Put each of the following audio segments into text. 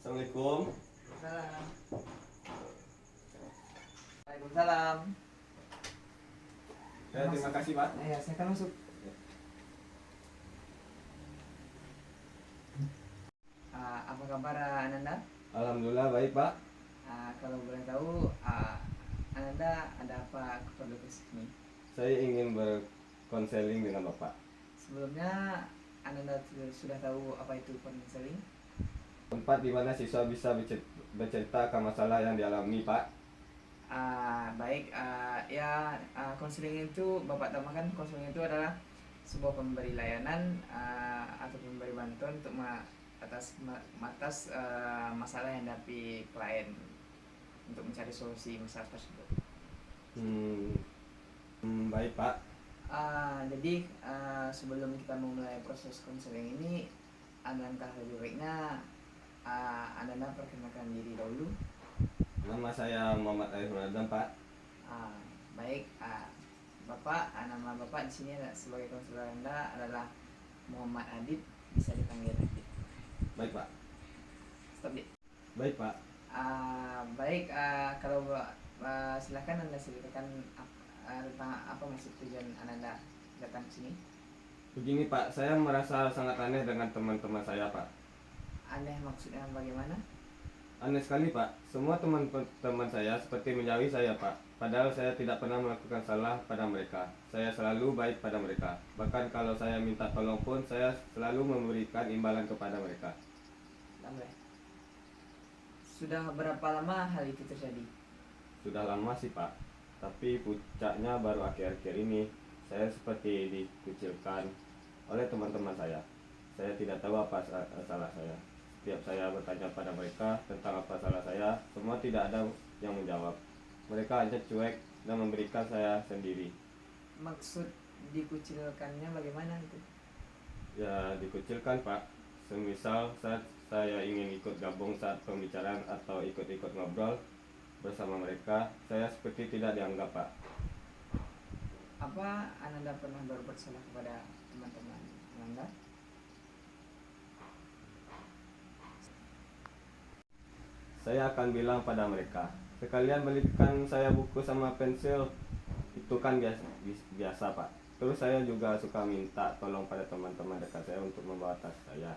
Assalamualaikum. Salam. Waalaikumsalam. Ya, terima kasih Pak. Ya, saya akan masuk. Apa kabar Ananda? Alhamdulillah baik Pak. Kalau boleh tahu, Ananda ada apa keperlu ke sini? Saya ingin berkonseling dengan Bapak. Sebelumnya Ananda sudah tahu apa itu konseling? Tempat di mana siswa bisa bercerita akan masalah yang dialami Pak. Baik, konseling itu Bapak tambahkan, konseling itu adalah sebuah pemberi layanan atau pemberi bantuan untuk atas masalah yang dihadapi klien untuk mencari solusi masalah tersebut. Baik Pak. Jadi sebelum kita memulai proses konseling ini, alangkah lebih baiknya Anda perkenalkan diri dahulu. Nama saya Muhammad Arif Ramadan Pak. Baik, Bapak, nama Bapak di sini sebagai konselor Anda adalah Muhammad Adib, bisa dipanggil Adib. Baik Pak. Stop dit. Baik Pak. Baik, kalau silakan Anda ceritakan tentang apa maksud tujuan Anda datang ke sini. Begini Pak, saya merasa sangat aneh dengan teman-teman saya Pak. Aneh maksudnya bagaimana? Aneh sekali Pak, semua teman-teman saya seperti menjauhi saya Pak. Padahal saya tidak pernah melakukan salah pada mereka. Saya selalu baik pada mereka. Bahkan kalau saya minta tolong pun, saya selalu memberikan imbalan kepada mereka. Sudah berapa lama hal itu terjadi? Sudah lama sih Pak, tapi puncaknya baru akhir-akhir ini. Saya seperti dikucilkan oleh teman-teman saya. Saya tidak tahu apa salah saya. Setiap saya bertanya pada mereka tentang apa salah saya, semua tidak ada yang menjawab. Mereka hanya cuek dan memberikan saya sendiri. Maksud dikucilkannya bagaimana itu? Ya dikucilkan Pak. Semisal saat saya ingin ikut gabung saat pembicaraan atau ikut-ikut ngobrol bersama mereka, saya seperti tidak dianggap Pak. Apa Anda pernah berbuat salah kepada teman-teman Anda? Saya akan bilang pada mereka, sekalian belikan saya buku sama pensil. Itu kan biasa Pak. Terus saya juga suka minta tolong pada teman-teman dekat saya untuk membawa tas saya.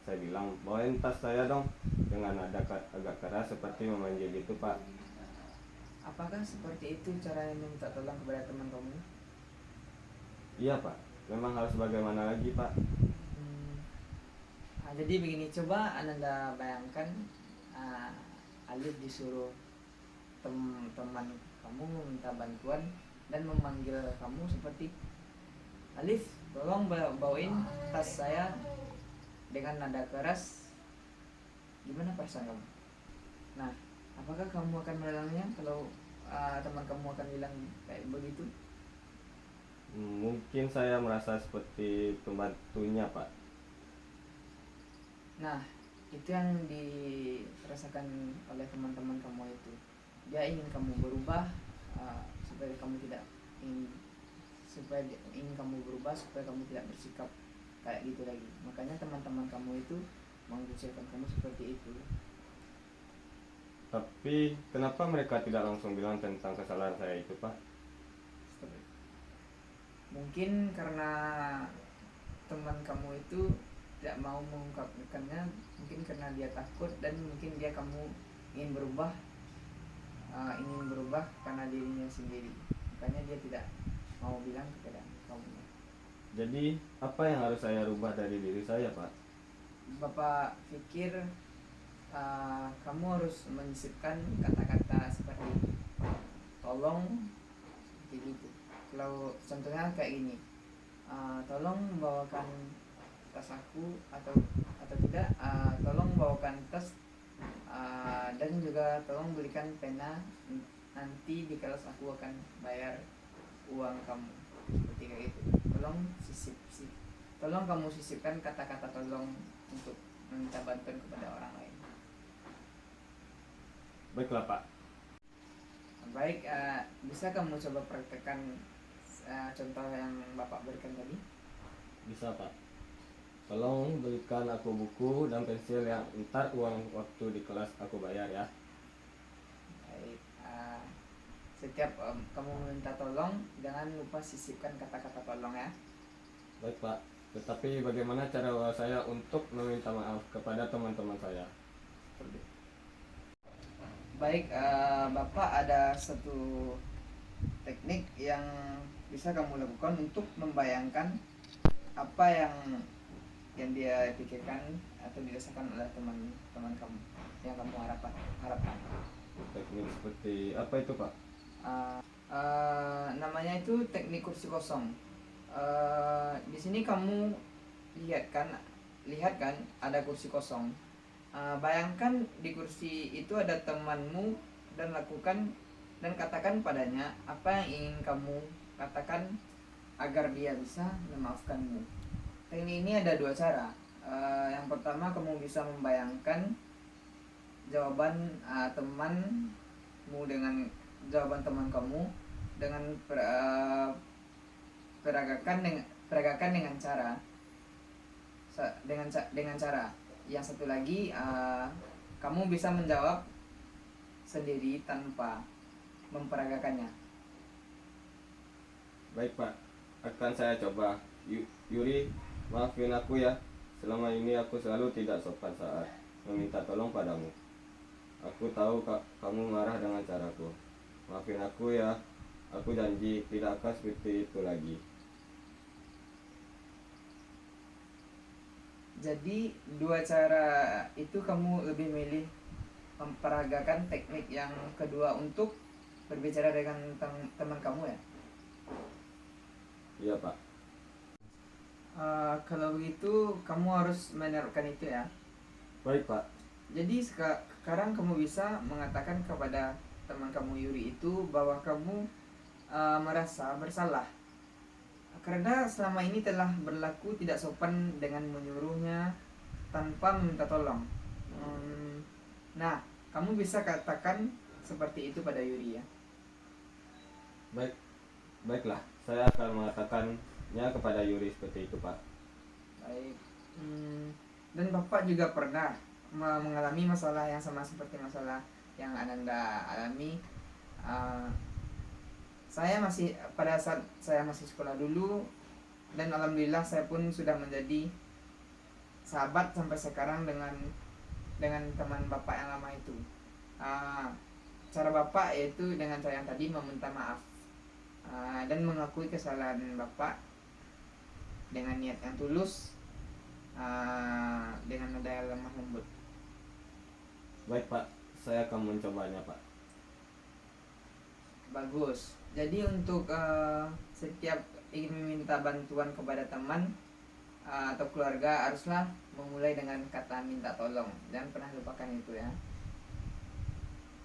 Saya bilang, bawain tas saya dong, dengan nada agak keras seperti memanggil gitu Pak. Apakah seperti itu cara minta tolong kepada teman kamu? Iya Pak, memang harus bagaimana lagi Pak. Jadi begini, coba Anda bayangkan Alif disuruh teman kamu meminta bantuan dan memanggil kamu seperti, Alif, tolong bawain tas saya, dengan nada keras. Gimana perasaan kamu? Nah, apakah kamu akan melalainya kalau teman kamu akan bilang kayak begitu? Mungkin saya merasa seperti pembantunya Pak. Nah, itu yang dirasakan oleh teman-teman kamu itu. Dia ingin kamu berubah, supaya kamu tidak ingin kamu berubah supaya kamu tidak bersikap kayak gitu lagi. Makanya teman-teman kamu itu mengucilkan kamu seperti itu. Tapi kenapa mereka tidak langsung bilang tentang kesalahan saya itu Pak? Mungkin karena teman kamu itu tidak mau mengungkapkannya, mungkin karena dia takut, dan mungkin kamu ingin berubah karena dirinya sendiri. Makanya dia tidak mau bilang kepada kamu. Jadi apa yang harus saya rubah dari diri saya Pak? Bapak pikir kamu harus menyisipkan kata-kata seperti tolong, seperti gitu. Kalau contohnya kayak gini, tolong bawakan tas aku, atau tidak, tolong bawakan tas, dan juga tolong belikan pena, nanti di kelas aku akan bayar uang kamu, seperti kayak gitu. Tolong kamu sisipkan kata-kata tolong untuk meminta bantuan kepada orang lain. Baiklah Pak. Baik, bisa kamu coba praktekkan contoh yang Bapak berikan tadi? Bisa Pak. Tolong belikan aku buku dan pensil yang ntar uang waktu di kelas aku bayar ya. Baik, setiap kamu meminta tolong, jangan lupa sisipkan kata-kata tolong ya. Baik Pak, tetapi bagaimana cara saya untuk meminta maaf kepada teman-teman saya? Baik, Bapak ada satu teknik yang bisa kamu lakukan untuk membayangkan apa yang dia pikirkan atau dirasakan oleh teman-teman kamu yang kamu harapkan. Teknik seperti apa itu Pak? Namanya itu teknik kursi kosong. Di sini kamu lihat kan ada kursi kosong. Bayangkan di kursi itu ada temanmu dan katakan padanya apa yang ingin kamu katakan agar dia bisa memaafkanmu. Teknik ini ada dua cara. Yang pertama, kamu bisa membayangkan jawaban temanmu dengan jawaban teman kamu dengan peragakan dengan cara yang satu lagi, kamu bisa menjawab sendiri tanpa memperagakannya. Baik Pak, akan saya coba. Yuri, maafin aku ya. Selama ini aku selalu tidak sopan saat meminta tolong padamu. Aku tahu kamu marah dengan caraku. Maafin aku ya. Aku janji tidak akan seperti itu lagi. Jadi dua cara itu kamu lebih milih memperagakan teknik yang kedua untuk berbicara dengan teman kamu ya? Iya Pak. Kalau begitu kamu harus menerapkan itu ya. Baik Pak. Jadi sekarang kamu bisa mengatakan kepada teman kamu Yuri itu bahwa kamu merasa bersalah karena selama ini telah berlaku tidak sopan dengan menyuruhnya tanpa meminta tolong. Nah, kamu bisa katakan seperti itu pada Yuri ya. Baiklah, saya akan mengatakannya kepada Yuri seperti itu Pak. Baik. Dan Bapak juga pernah mengalami masalah yang sama seperti masalah yang Ananda alami. Pada saat saya masih sekolah dulu, dan alhamdulillah saya pun sudah menjadi sahabat sampai sekarang dengan teman Bapak yang lama itu. Cara Bapak yaitu dengan cara yang tadi, meminta maaf dan mengakui kesalahan Bapak dengan niat yang tulus, dengan nada yang lemah lembut. Baik Pak, saya akan mencobanya Pak. Bagus. Jadi untuk setiap ingin meminta bantuan kepada teman atau keluarga, haruslah memulai dengan kata minta tolong. Jangan pernah lupakan itu ya.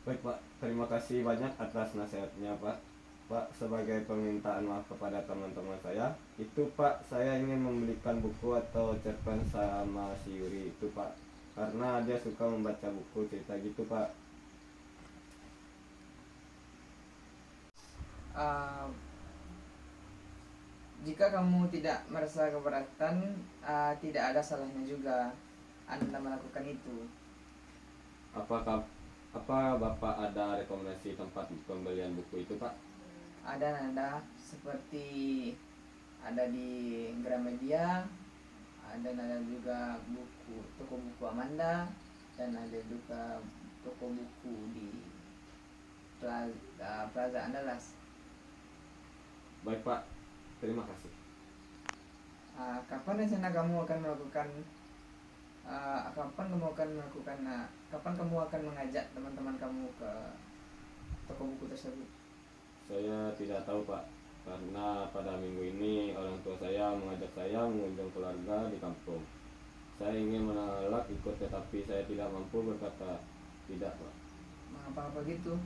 Baik Pak, terima kasih banyak atas nasihatnya Pak. Pak, sebagai permintaan maaf kepada teman-teman saya, itu Pak, saya ingin membelikan buku atau cerpen sama si Yuri itu Pak, karena dia suka membaca buku cerita gitu Pak. Jika kamu tidak merasa keberatan, tidak ada salahnya juga Anda melakukan itu. Apa Bapak ada rekomendasi tempat pembelian buku itu Pak? Ada seperti ada di Gramedia, ada juga toko buku Amanda, dan ada juga toko buku di Plaza Andalas. Baik Pak, terima kasih. Kapan rencana kamu akan melakukan kapan kamu akan mengajak teman-teman kamu ke toko buku tersebut? Saya tidak tahu Pak, karena pada minggu ini orang tua saya mengajak saya mengunjung keluarga di kampung. Saya ingin menolak ikut, tetapi saya tidak mampu berkata tidak Pak. Mengapa begitu?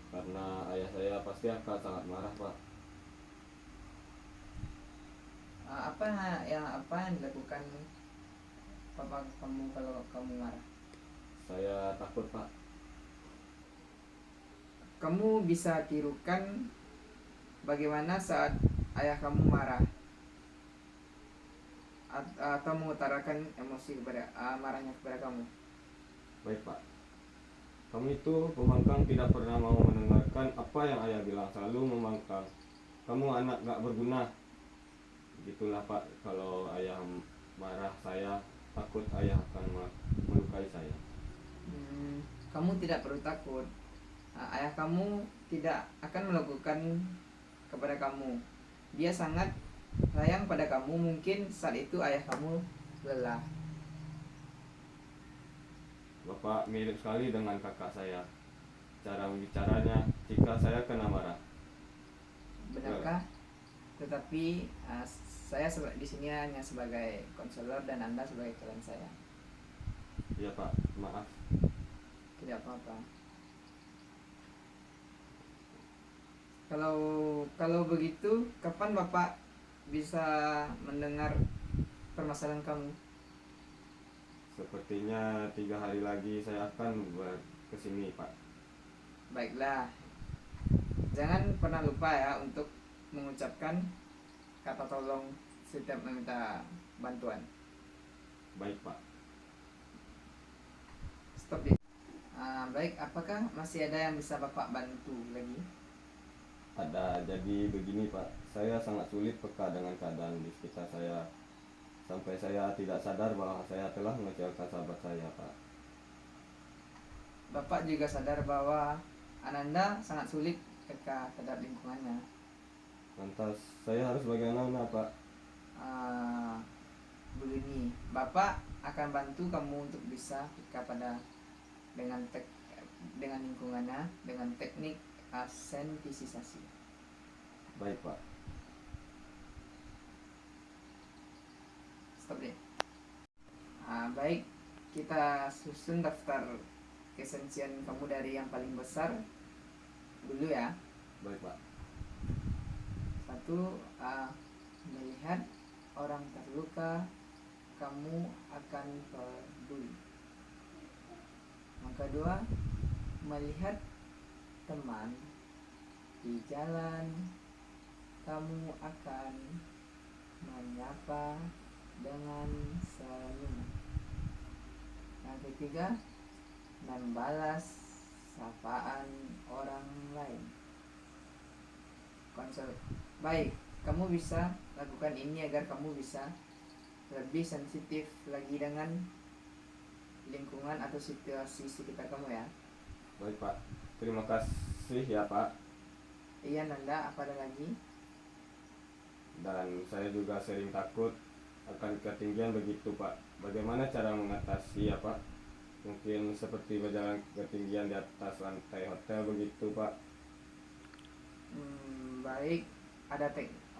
Karena ayah saya pasti akan sangat marah Pak. Apa yang dilakukan papa kamu kalau kamu marah? Saya takut Pak. Kamu bisa tirukan bagaimana saat ayah kamu marah, atau mengutarakan emosi kepada marahnya kepada kamu. Baik Pak. Kamu itu pembangkang tidak pernah mau mendengarkan apa yang ayah bilang, selalu membangkang. Kamu anak gak berguna. Gitulah Pak, kalau ayah marah saya takut ayah akan melukai saya. Kamu tidak perlu takut. Ayah kamu tidak akan melakukan kepada kamu. Dia sangat sayang pada kamu. Mungkin saat itu ayah kamu lelah. Bapak mirip sekali dengan kakak saya. Cara bicaranya jika saya kena marah. Benarkah? Tetapi saya di sini hanya sebagai konselor dan Anda sebagai klien saya. Iya Pak, maaf. Tidak apa-apa. Kalau begitu, kapan Bapak bisa mendengar permasalahan kamu? Sepertinya 3 hari lagi saya akan kesini Pak. Baiklah. Jangan pernah lupa ya untuk mengucapkan kata tolong setiap meminta bantuan. Baik Pak. Stop deh. Baik, apakah masih ada yang bisa Bapak bantu lagi? Ada, jadi begini Pak, saya sangat sulit peka dengan keadaan di sekitar saya. Sampai saya tidak sadar bahwa saya telah mengecewakan sahabat saya Pak. Bapak juga sadar bahwa Ananda sangat sulit peka terhadap lingkungannya. Lantas saya harus bagaimana Pak? Begini, Bapak akan bantu kamu untuk bisa peka dengan lingkungannya dengan teknik sensitisasi. Baik Pak. Stop deh. Baik, kita susun daftar kesensian kamu dari yang paling besar dulu ya. Baik Pak. 1, melihat orang terluka, kamu akan peduli. Yang kedua, melihat teman di jalan, kamu akan menyapa dengan senyum. Yang ketiga, membalas sapaan orang lain. Konsel. Baik, kamu bisa lakukan ini agar kamu bisa lebih sensitif lagi dengan lingkungan atau situasi sekitar kamu ya. Baik Pak. Terima kasih ya Pak. Iya Nanda, apa ada lagi? Dan saya juga sering takut akan ketinggian begitu Pak. Bagaimana cara mengatasi ya Pak? Mungkin seperti berjalan ketinggian di atas lantai hotel begitu Pak. Baik,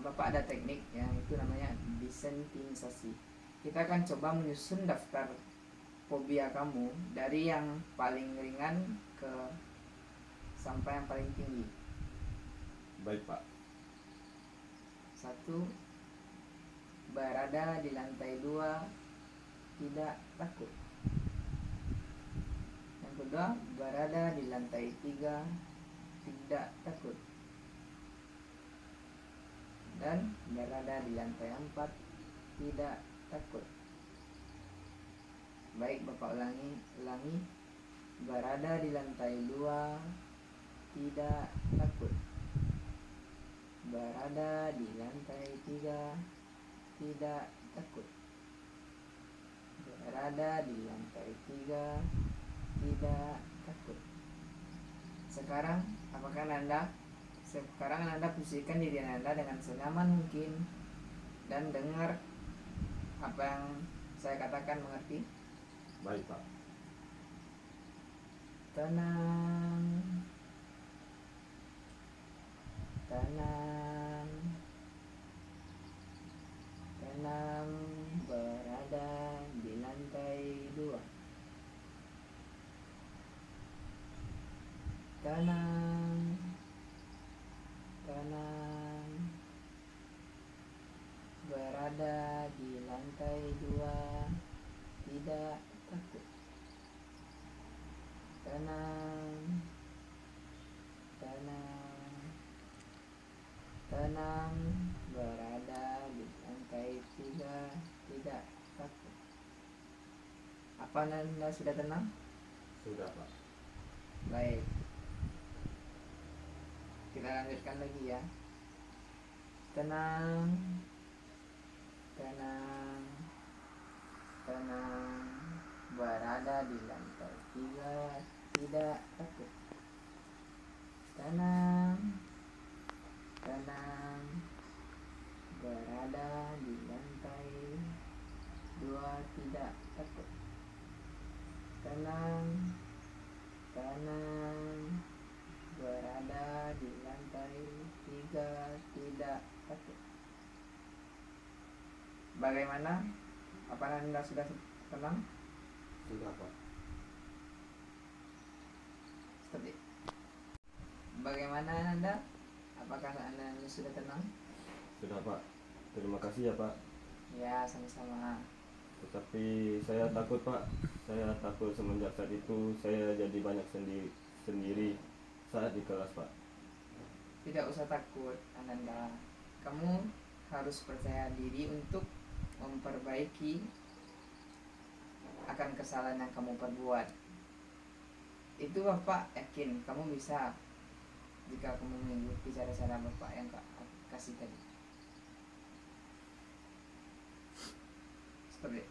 Bapak ada teknik yang itu namanya desentinisasi. Kita akan coba menyusun daftar fobia kamu dari yang paling ringan sampai yang paling tinggi. Baik Pak. 1, berada di lantai 2, tidak takut. Yang kedua, berada di lantai 3, tidak takut. Dan berada di lantai 4, tidak takut. Baik, Bapak ulangi. Berada di lantai 2, tidak takut. Berada di lantai 3, tidak takut. Berada di lantai 3, tidak takut. Sekarang Anda posisikan diri Anda dengan senyaman mungkin dan dengar apa yang saya katakan, mengerti? Baik Pak. Tenang, tenang, tenang, berada di lantai 2. Tenang, tenang, berada di lantai 2, tidak takut. Tenang, tenang, tenang, berada di lantai 3, tidak Apa Anda sudah tenang? Sudah Pak. Baik. Kita lanjutkan lagi ya. Tenang. Tenang. Tenang. Berada di lantai 3, tidak takut. Tenang. Tenang. Berada di lantai 2, tidak takut. Tenang. Tenang. Berada di lantai 3, tidak takut. Bagaimana? Apa Anda sudah tenang? Sudah Pak. Seperti bagaimana Anda? Apakah Anda sudah tenang? Sudah Pak. Terima kasih ya Pak. Ya, sama-sama. Tetapi saya takut Pak. Saya takut semenjak saat itu saya jadi banyak sendiri saat di kelas Pak. Tidak usah takut, Ananda. Kamu harus percaya diri untuk memperbaiki akan kesalahan yang kamu perbuat. Itu Bapak yakin kamu bisa jika kamu mengikuti cara-cara Bapak yang kasih tadi. Seperti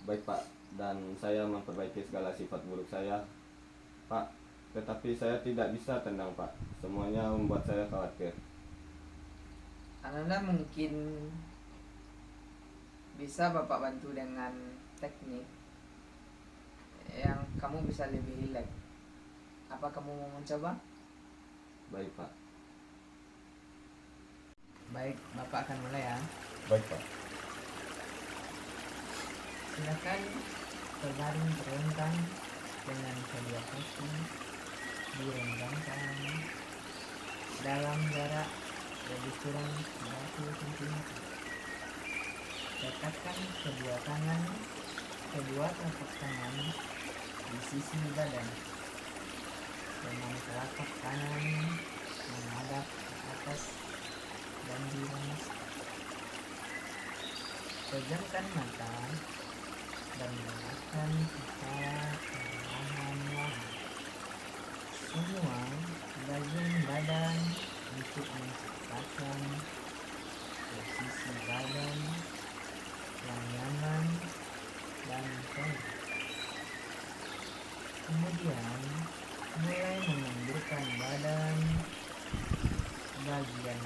Baik Pak, dan saya memperbaiki segala sifat buruk saya Pak. Tetapi saya tidak bisa tenang Pak. Semuanya membuat saya khawatir. Ananda mungkin bisa Bapak bantu dengan teknik yang kamu bisa lebih rileks. Apa kamu mau mencoba? Baik Pak. Baik, Bapak akan mulai ya. Baik Pak. Silakan berbaring terlentang dengan kedua kaki direnggangkan dalam jarak lebih kurang 30 cm. Letakkan kedua telapak tangan di sisi badan dengan telapak kanan menghadap ke atas dan diremas. Pejamkan mata dan gerakan kepala perlahan-lahan semua bagian badan untuk menciptakan posisi badan yang nyaman dan tenang. Kemudian mulai menundukkan badan bagian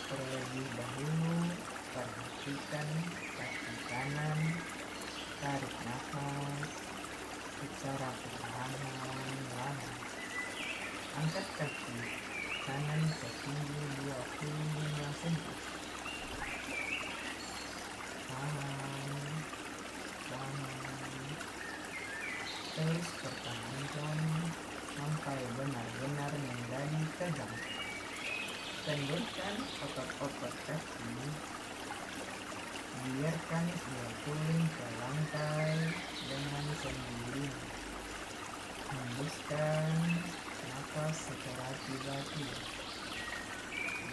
terlebih dahulu. Perhatikan kaki kanan, tarik nafas secara perlahan-lahan. Angkat kaki kanan setinggi 25 cm. Tahan. Terus pertahankan sampai benar-benar menjadi tegang. Tendurkan otot-otot kaki. Biarkan ia turun ke lantai dengan sendirinya. Hembuskan nafas secara tiba-tiba.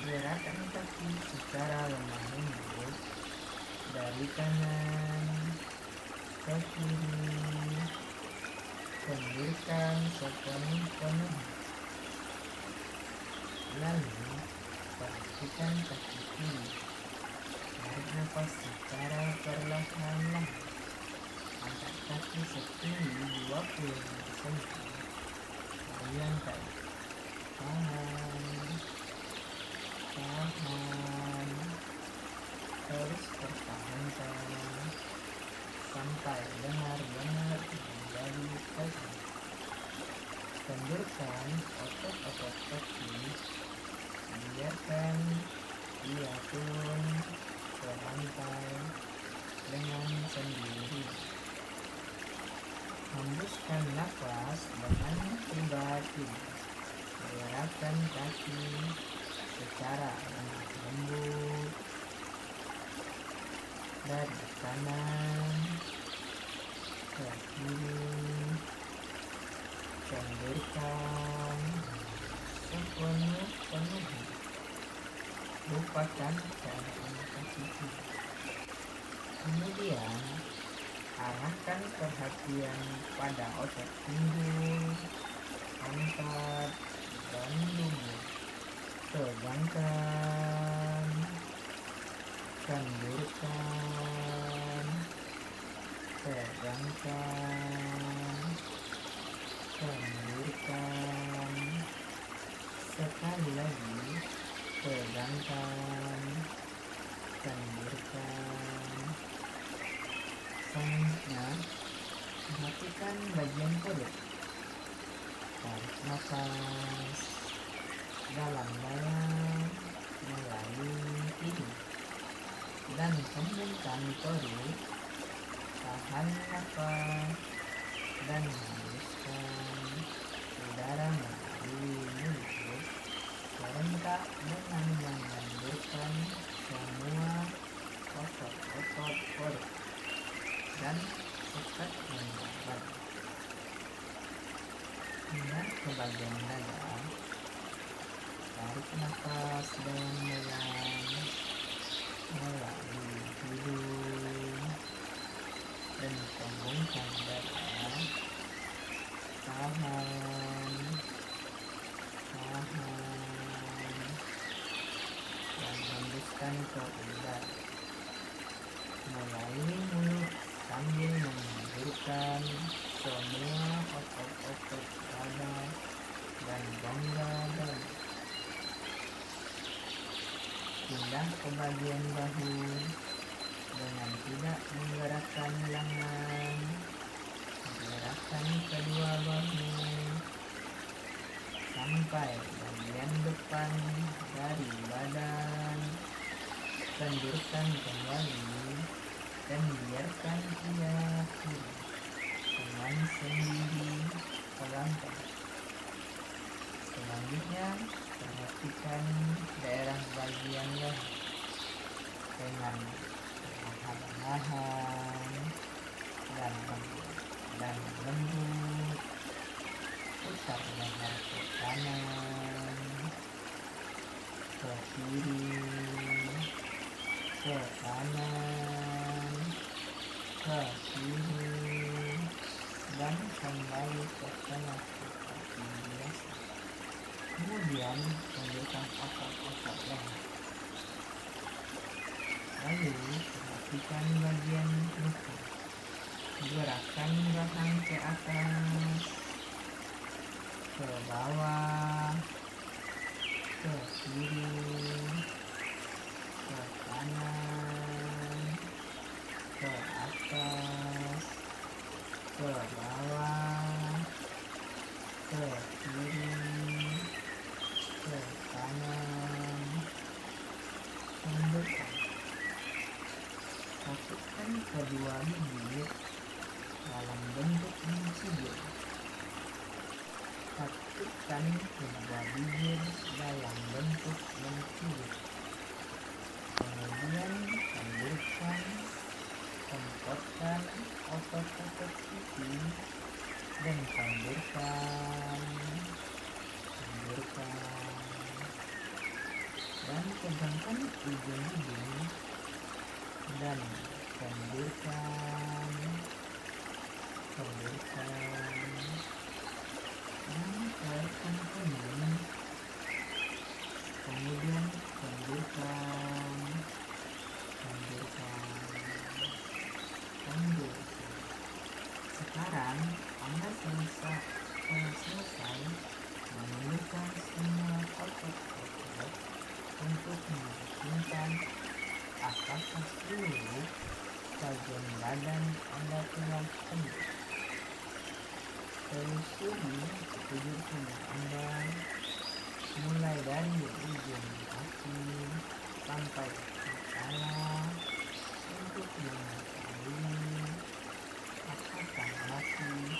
Gerakan kaki secara lemah lembut dari kanan ke kiri. Kendurkan sepenuh-penuhnya. Lalu perhatikan kaki kiri. Tarik nafas secara perlahan-lahan. Angkat kaki setinggi 20 cm. Bayangkan. Tahan. Terus pertahankan sampai benar-benar menjadi tegang. Kendurkan otot-otot kaki. Biarkan ia turun ke lantai dengan sendiri. Hembuskan nafas dengan tiba-tiba. Gerakan kaki secara lemah lembut dari kanan ke kiri. Kendurkan sepenuh-penuhnya. Lupakan keadaan kaki kiri. Kemudian arahkan perhatian pada otot pinggul, pantat, dan lutut. Tegangkan, kendurkan, tegangkan, kendurkan. Sekali lagi, tegangkan, kendurkan. Selanjutnya, perhatikan bagian perut. Tarik nafas dalam-dalam melalui hidung dan hembuskan perut. Tahan nafas dan hembuskan udara melalui mulut serentak dengan mengendurkan semua otot-otot perut dan ikat membuat hingga ke bagian dada. Tarik nafas dalam-dalam melalui hidung dan hembuskan dada. Tahan, dan hembuskan ke udara melalui mulut sambil mengendurkan semua otot-otot dada dan rongga dada. Pindah ke bagian bahu dengan tidak menggerakkan lengan. Gerakkan kedua bahu sampai bagian depan dari badan. Kendurkan kembali dan biarkan ia turun dengan sendiri pelan-pelan. Selanjutnya, perhatikan daerah bagian leher dengan perlahan-lahan dan lembut. Putar leher ke kanan, ke kiri, ke kanan, ke kiri, dan kembali ke tengah seperti biasa. Kemudian kendurkan otot-otot leher. Lalu perhatikan bagian lutut. Gerakan belakang ke atas, ke bawah, ke kiri, ke kanan, ke atas, ke bawah, ke kiri, ke kanan. Kendurkan. Masukkan kedua bibir dalam bentuk mencibir. Ketukkan kedua bibir dalam bentuk mencibir. Kemudian kendurkan, kempotkan otot-otot pipi dan kendurkan, dan pegangkan ujung hidung dan kendurkan, dan taikkan punggung. Kemudian kendurkan. Sekarang Anda selesai menundukkan semua otot-otot untuk memungkinkan apakah seluruh bagian badan Anda telah kendor. Telusuri sekujur tubuh Anda mulai dari ujung kaki sampai kepala untuk mengetahui apakah masih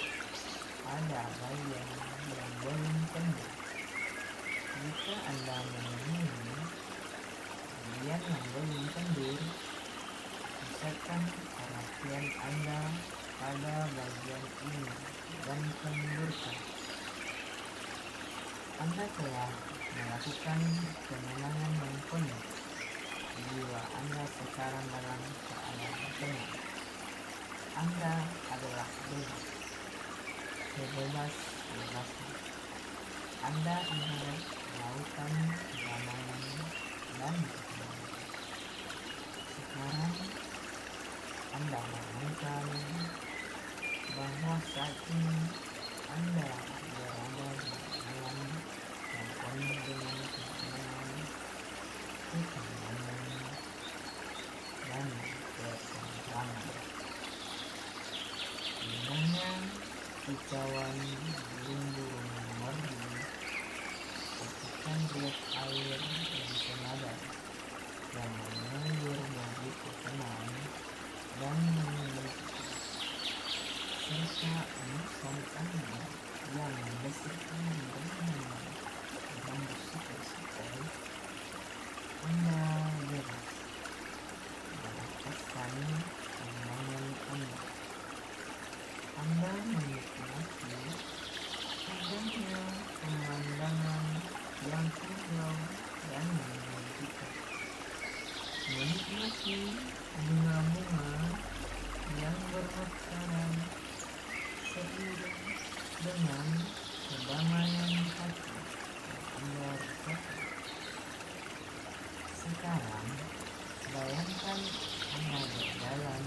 ada bagian yang belum kendor. Jika Anda menemui bagian yang belum kendor, pusatkan perhatian Anda pada bagian ini dan kendurkan. Anda telah melakukan kemenangan yang penuh. jiwa Anda sekarang dalam keadaan tenang. Anda adalah bebas, sebebas-bebasnya. Anda melihat lautan kedamaian dan ketenangan. Sekarang Anda menemukan bahwa saat ini Anda berada di alam yang penuh dengan ketenangan, dan ketentraman. Indahnya kicauan burung-burung merdu, petikan riak air yang senada yang mengalir begitu tenang dan menyeluruh, serta musang angin yang membersihkan dengan bersih-bersih. Anda bebas melepaskan pandangan Anda. Anda menikmati indahnya pemandangan yang hijau dan menakjubkan. Menikmati bunga-bunga yang bermekaran seiring dengan kedamaian hati yang Anda rasakan. Sekarang, bayangkan Anda berjalan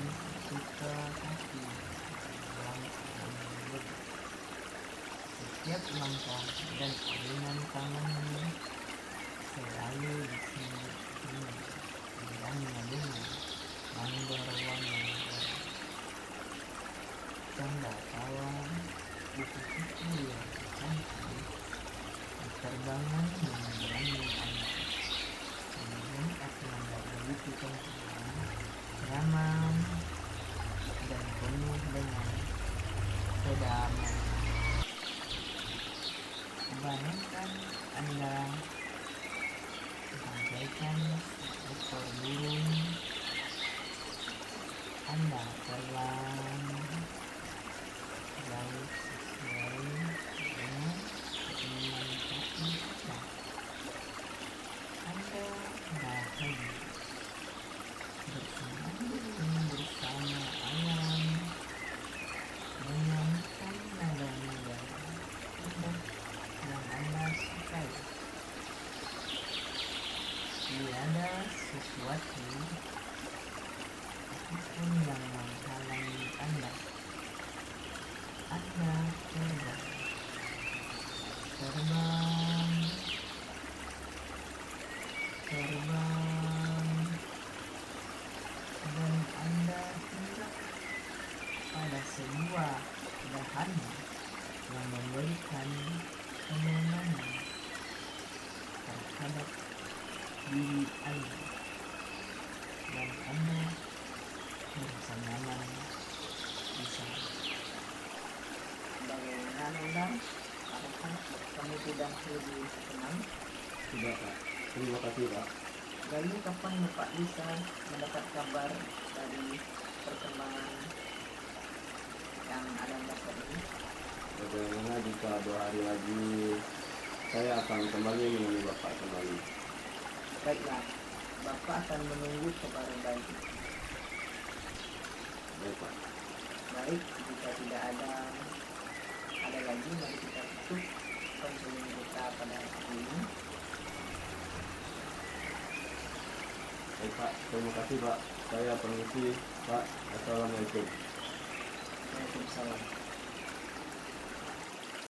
ketika kaki langkah lembut. Setiap langkah dan alunan tanganmu selalu diselingi indahnya bunga yang berwarna merah. Canda tawa kupu-kupu yang cantik berterbangan menyeberangi Anda. Namun Anda begitu tenang, nyaman, dan penuh dengan kedamaian. Bayangkan Anda bagaikan seekor burung. Anda terbang jauh sesuai dengan keinginan hati Anda. Anda bahagia bersama alam, menyanyikan nada-nada indah yang Anda sukai. Tiada sesuatu apapun yang menghalangi Anda. Anda terbang, dan Anda hinggap pada sebuah bahana yang memberikan kemenangan terhadap diri Anda, dan Anda merasa nyaman di sana. Bagaimana Anda? Apakah kamu sudah lebih tenang? Sudah Pak, terima kasih Pak. Lalu kapan Bapak bisa mendapat kabar dari perkembangan yang ada dapat ini? Bagaimana jika 2 hari lagi saya akan kembali menemui Bapak kembali? Baiklah, Bapak akan menunggu kabar baik. Baik Pak. Baik, jika tidak ada lagi, mari kita tutup konseling kita pada hari ini. Baik Pak, terima kasih Pak. Saya permisi Pak. Assalamualaikum. Waalaikumsalam.